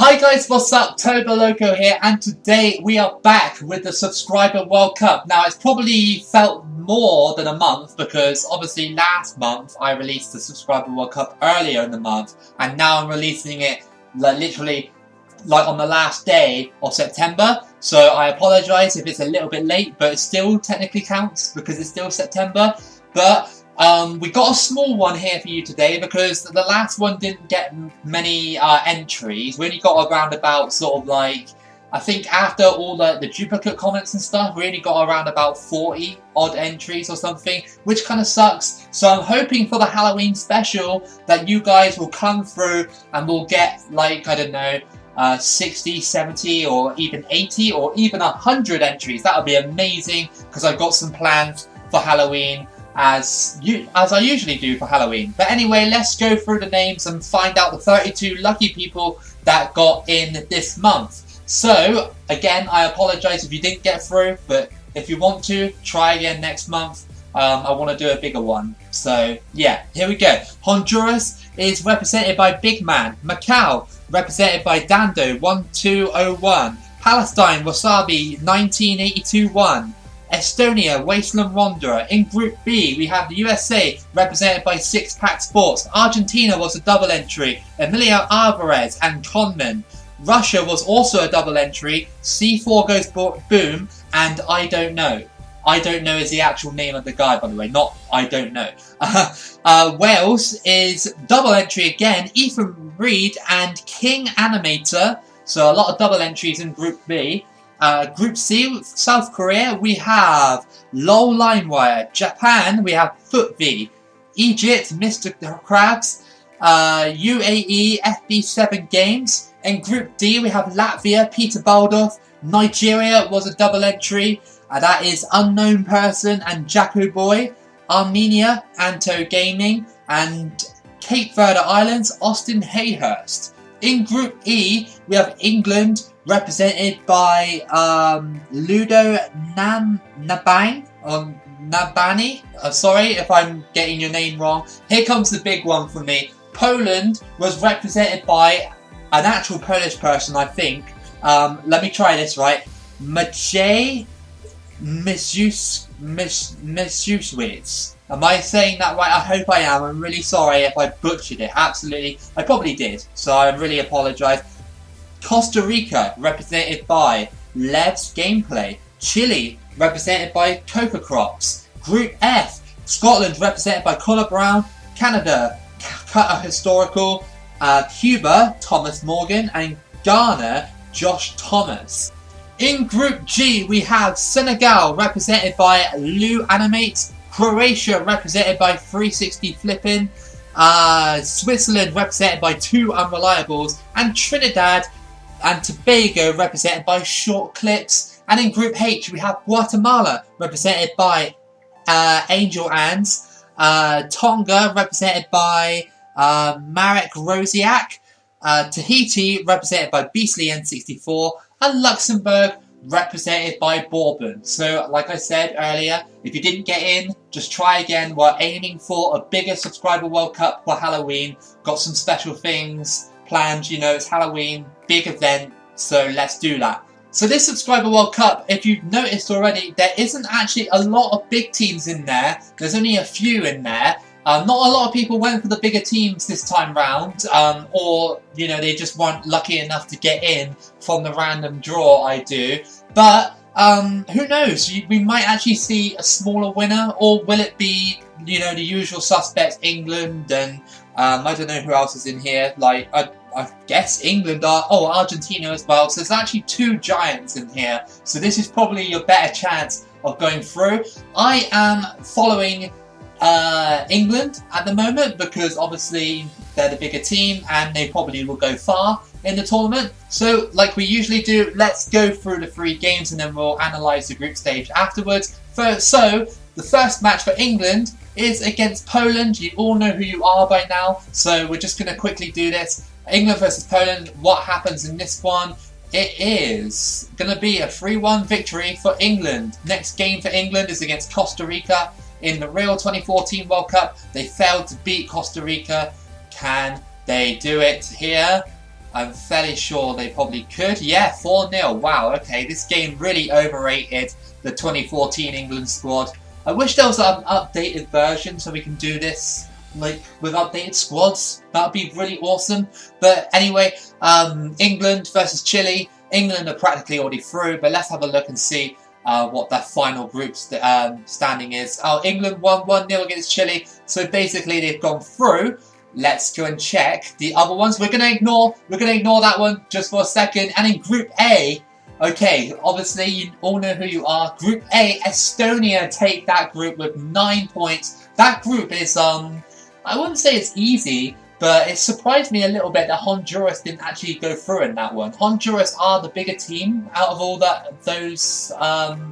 Hi guys, what's up? Toboloco here, and today we are back with the Subscriber World Cup. Now, it's probably felt more than a month because obviously last month I released the Subscriber World Cup earlier in the month, and now I'm releasing it literally on the last day of September. So I apologise if it's a little bit late, but it still technically counts because it's still September. But we got a small one here for you today because the last one didn't get many entries. We only got around about I think after all the duplicate comments and stuff, we only got around about 40 odd entries or something, which kind of sucks. So I'm hoping for the Halloween special that you guys will come through and we'll get I don't know, 60, 70 or even 80 or even 100 entries. That would be amazing because I've got some plans for Halloween as I usually do for Halloween. But anyway, let's go through the names and find out the 32 lucky people that got in this month. So again, I apologise if you didn't get through, but if you want to, try again next month. I want to do a bigger one. So yeah, here we go. Honduras is represented by Big Man. Macau represented by Dando 1201. Palestine Wasabi 1982-1. Estonia, Wasteland Wanderer. In Group B, we have the USA, represented by Six Pack Sports. Argentina was a double entry, Emilio, Alvarez and Conman. Russia was also a double entry, C4goesboom and I Don't Know. I Don't Know is the actual name of the guy, by the way, not I Don't Know. Wales is double entry again, Ethan Reed and King Animator. So a lot of double entries in Group B. Group C, South Korea, we have LOL Limewire. Japan, we have FootV. Egypt, Mr. Krabs. UAE, FB7 Games. In Group D, we have Latvia, Peter Baldoff. Nigeria was a double entry. That is Unknown Person and Jacko Boy. Armenia, Anto Gaming. And Cape Verde Islands, Austin Hayhurst. In Group E, we have England, represented by Ludo nabany. Sorry if I'm getting your name wrong. Here comes the big one for me. Poland was represented by an actual Polish person, I think. Let me try this right. Maciej Misiuszewicz. Am I saying that right? I hope I am. I'm really sorry if I butchered it. Absolutely. I probably did. So I really apologise. Costa Rica, represented by Lev's Gameplay. Chile, represented by Coca Crops. Group F, Scotland, represented by Connor Brown. Canada, Cutter Historical. Cuba, Thomas Morgan. And Ghana, Josh Thomas. In Group G, we have Senegal, represented by Lou Animates. Croatia, represented by 360 Flippin'. Switzerland, represented by Two Unreliables. And Trinidad and Tobago, represented by Short Clips. And in Group H, we have Guatemala, represented by Angel Ans. Tonga, represented by Marek Rosiak. Tahiti, represented by Beastly N64. And Luxembourg, represented by Bourbon. So, like I said earlier, if you didn't get in, just try again. We're aiming for a bigger Subscriber World Cup for Halloween. Got some special things planned, you know, it's Halloween, big event, so let's do that. So this Subscriber World Cup, if you've noticed already, there isn't actually a lot of big teams in there. There's only a few in there. Not a lot of people went for the bigger teams this time round, or, you know, they just weren't lucky enough to get in from the random draw I do. But, who knows, we might actually see a smaller winner, or will it be, you know, the usual suspects, England and, I don't know who else is in here, I guess England are, Argentina as well. So there's actually two giants in here. So this is probably your better chance of going through. I am following England at the moment because obviously they're the bigger team and they probably will go far in the tournament. So like we usually do, let's go through the 3 games and then we'll analyse the group stage afterwards. So the first match for England is against Poland. You all know who you are by now, so we're just going to quickly do this. England versus Poland. What happens in this one? It is going to be a 3-1 victory for England. Next game for England is against Costa Rica in the Rio 2014 World Cup. They failed to beat Costa Rica. Can they do it here? I'm fairly sure they probably could. Yeah, 4-0. Wow, okay. This game really overrated the 2014 England squad. I wish there was an updated version so we can do this like with updated squads. That would be really awesome. But anyway, England versus Chile. England are practically already through, but let's have a look and see what that final group standing is. Oh, England won 1-0 against Chile, so basically they've gone through. Let's go and check the other ones. We're gonna ignore that one just for a second. And in Group A, okay, obviously you all know who you are. Group A, Estonia take that group with 9 points. That group is I wouldn't say it's easy, but it surprised me a little bit that Honduras didn't actually go through in that one. Honduras are the bigger team out of all those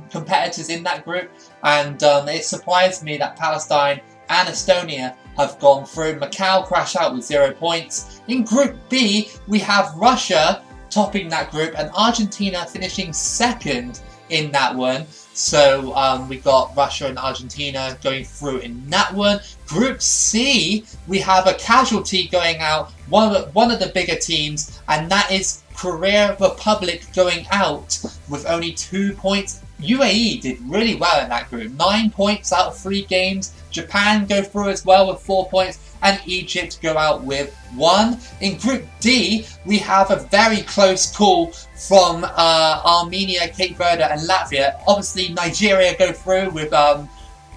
competitors in that group, and it surprised me that Palestine and Estonia have gone through. Macau crash out with 0 points. In Group B, we have Russia topping that group and Argentina finishing second in that one. So we got Russia and Argentina going through in that one. Group C, we have a casualty going out, one of the bigger teams, and that is Korea Republic going out with only 2 points. UAE did really well in that group, 9 points out of 3 games. Japan go through as well with 4 points, and Egypt go out with 1. In Group D, we have a very close call from Armenia, Cape Verde and Latvia. Obviously, Nigeria go through with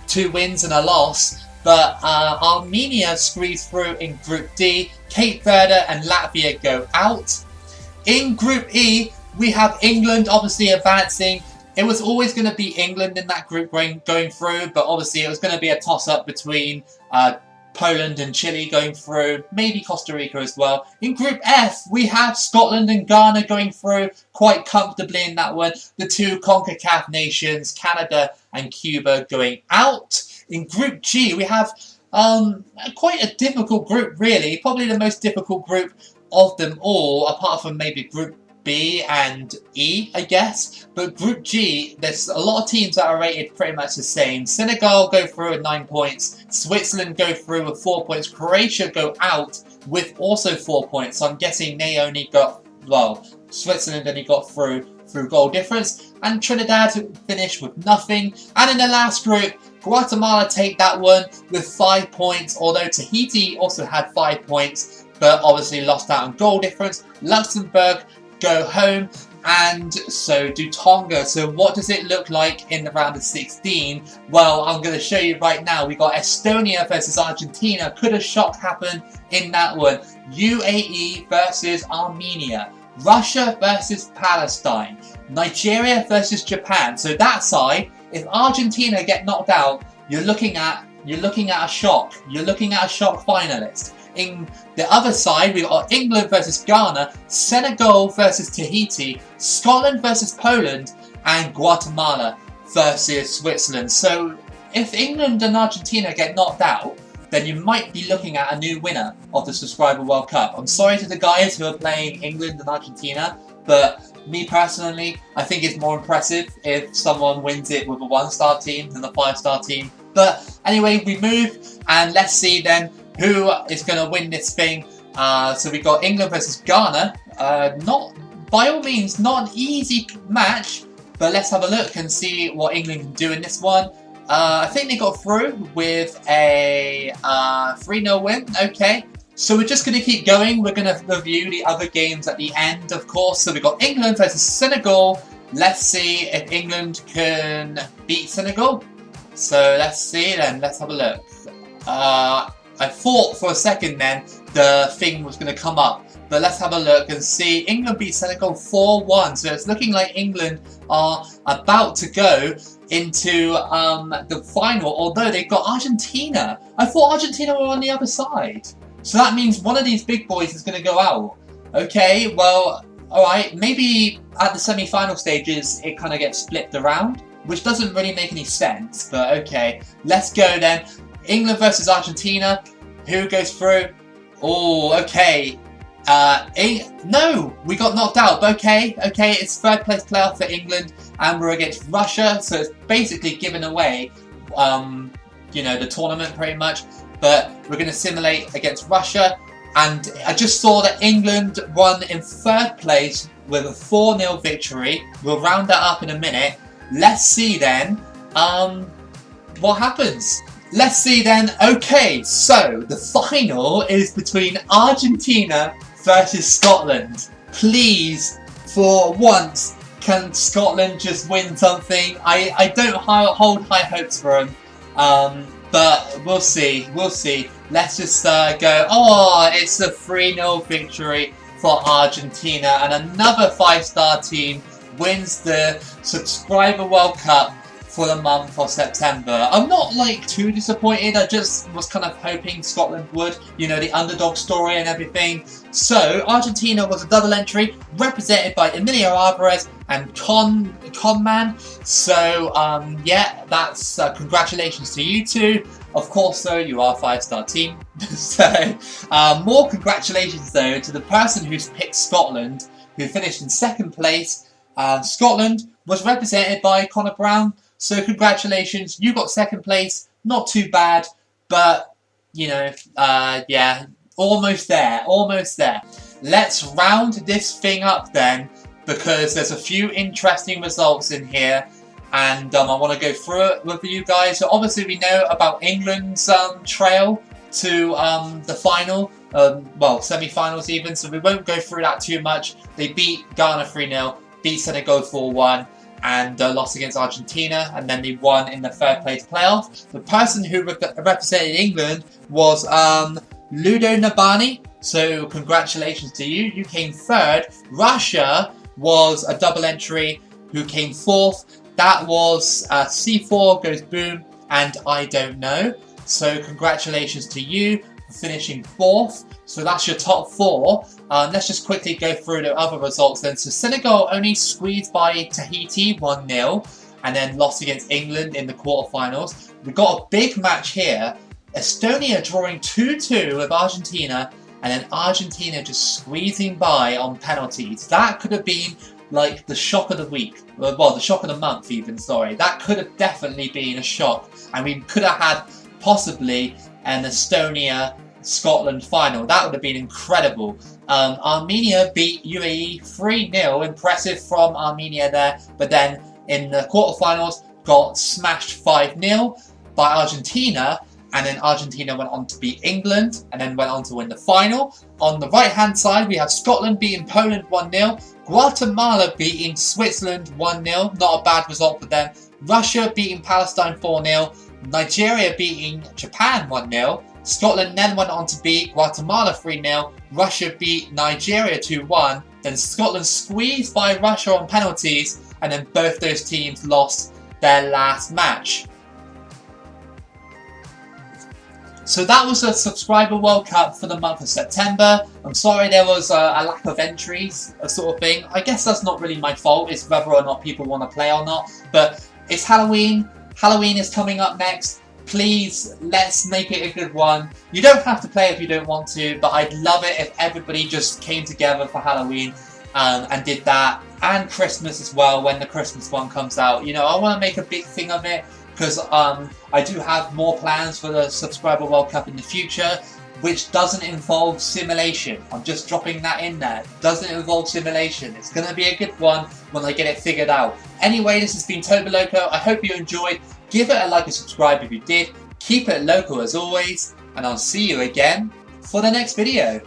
2 wins and a loss, but Armenia squeeze through in Group D. Cape Verde and Latvia go out. In Group E, we have England obviously advancing. It was always going to be England in that group going through, but obviously it was going to be a toss-up between Poland and Chile going through, maybe Costa Rica as well. In Group F, we have Scotland and Ghana going through quite comfortably in that one. The 2 CONCACAF nations, Canada and Cuba, going out. In Group G, we have quite a difficult group, really. Probably the most difficult group of them all, apart from maybe Group B and E, I guess. But Group G, there's a lot of teams that are rated pretty much the same. Senegal go through with 9 points. Switzerland go through with 4 points. Croatia go out with also 4 points. So I'm guessing they only got, well, Switzerland only got through goal difference. And Trinidad finished with nothing. And in the last group, Guatemala take that one with 5 points, although Tahiti also had 5 points, but obviously lost out on goal difference. Luxembourg go home, and so do Tonga. So what does it look like in the round of 16? Well, I'm going to show you right now. We got Estonia versus Argentina. Could a shock happen in that one? UAE versus Armenia. Russia versus Palestine. Nigeria versus Japan. So that side, if Argentina get knocked out, you're looking at a shock. You're looking at a shock finalist. In the other side, we've got England versus Ghana, Senegal versus Tahiti, Scotland versus Poland, and Guatemala versus Switzerland. So if England and Argentina get knocked out, then you might be looking at a new winner of the Subscriber World Cup. I'm sorry to the guys who are playing England and Argentina, but me personally, I think it's more impressive if someone wins it with a 1-star team than a 5-star team. But anyway, we move, and let's see then who is going to win this thing. So we got England versus Ghana. Not, by all means, not an easy match, but let's have a look and see what England can do in this one. I think they got through with a 3-0 win. Okay, so we're just going to keep going. We're going to review the other games at the end, of course. So we got England versus Senegal. Let's see if England can beat Senegal. So let's see then. Let's have a look. I thought for a second then the thing was going to come up, but let's have a look and see. England beat Senegal 4-1, so it's looking like England are about to go into the final, although they've got Argentina. I thought Argentina were on the other side, so that means one of these big boys is going to go out. Okay, well, alright, maybe at the semi-final stages it kind of gets flipped around, which doesn't really make any sense, but okay, let's go then. England versus Argentina. Who goes through? Oh, okay. No, we got knocked out. But okay, it's 3rd place playoff for England, and we're against Russia, so it's basically given away, the tournament pretty much. But we're going to simulate against Russia. And I just saw that England won in 3rd place with a 4-0 victory. We'll round that up in a minute. Let's see then what happens. Let's see then. Okay, so the final is between Argentina versus Scotland. Please, for once, can Scotland just win something? I don't hold high hopes for them, but we'll see. We'll see. Let's just go. Oh, it's a 3-0 victory for Argentina, and another 5-star team wins the Subscriber World Cup for the month of September. I'm not like too disappointed. I just was kind of hoping Scotland would, you know, the underdog story and everything. So Argentina was a double entry represented by Emilio Alvarez and Conman. So yeah, that's congratulations to you two. Of course though, you are a 5-star team. So more congratulations though to the person who's picked Scotland, who finished in 2nd place. Scotland was represented by Connor Brown. So congratulations, you got 2nd place, not too bad, but, you know, yeah, almost there, almost there. Let's round this thing up then, because there's a few interesting results in here, and I want to go through it with you guys. So obviously we know about England's trail to the final, well, semi-finals even, so we won't go through that too much. They beat Ghana 3-0, beat Senegal 4-1, and lost against Argentina, and then they won in the 3rd place playoff. The person who represented England was Ludo Nabany, so congratulations to you. You came 3rd. Russia was a double entry who came 4th. That was C4goesboom and I don't know. So congratulations to you for finishing 4th. So that's your top 4. Let's just quickly go through the other results then. So Senegal only squeezed by Tahiti 1-0 and then lost against England in the quarterfinals. We got a big match here. Estonia drawing 2-2 with Argentina, and then Argentina just squeezing by on penalties. That could have been like the shock of the week. Well, the shock of the month even, sorry. That could have definitely been a shock. And we could have had possibly an Estonia-Scotland final. That would have been incredible. Armenia beat UAE 3-0. Impressive from Armenia there. But then in the quarterfinals got smashed 5-0 by Argentina. And then Argentina went on to beat England and then went on to win the final. On the right-hand side, we have Scotland beating Poland 1-0. Guatemala beating Switzerland 1-0. Not a bad result for them. Russia beating Palestine 4-0. Nigeria beating Japan 1-0. Scotland then went on to beat Guatemala 3-0. Russia beat Nigeria 2-1. Then Scotland squeezed by Russia on penalties. And then both those teams lost their last match. So that was the Subscriber World Cup for the month of September. I'm sorry there was a lack of entries, a sort of thing. I guess that's not really my fault. It's whether or not people want to play or not. But it's Halloween. Halloween is coming up next. Please, let's make it a good one. You don't have to play if you don't want to, but I'd love it if everybody just came together for Halloween and did that. And Christmas as well, when the Christmas one comes out. You know, I want to make a big thing of it, because I do have more plans for the Subscriber World Cup in the future, which doesn't involve simulation. I'm just dropping that in there. It doesn't involve simulation. It's going to be a good one when I get it figured out. Anyway, this has been Toboloco. I hope you enjoyed. Give it a like and subscribe if you did. Keep it local as always, and I'll see you again for the next video.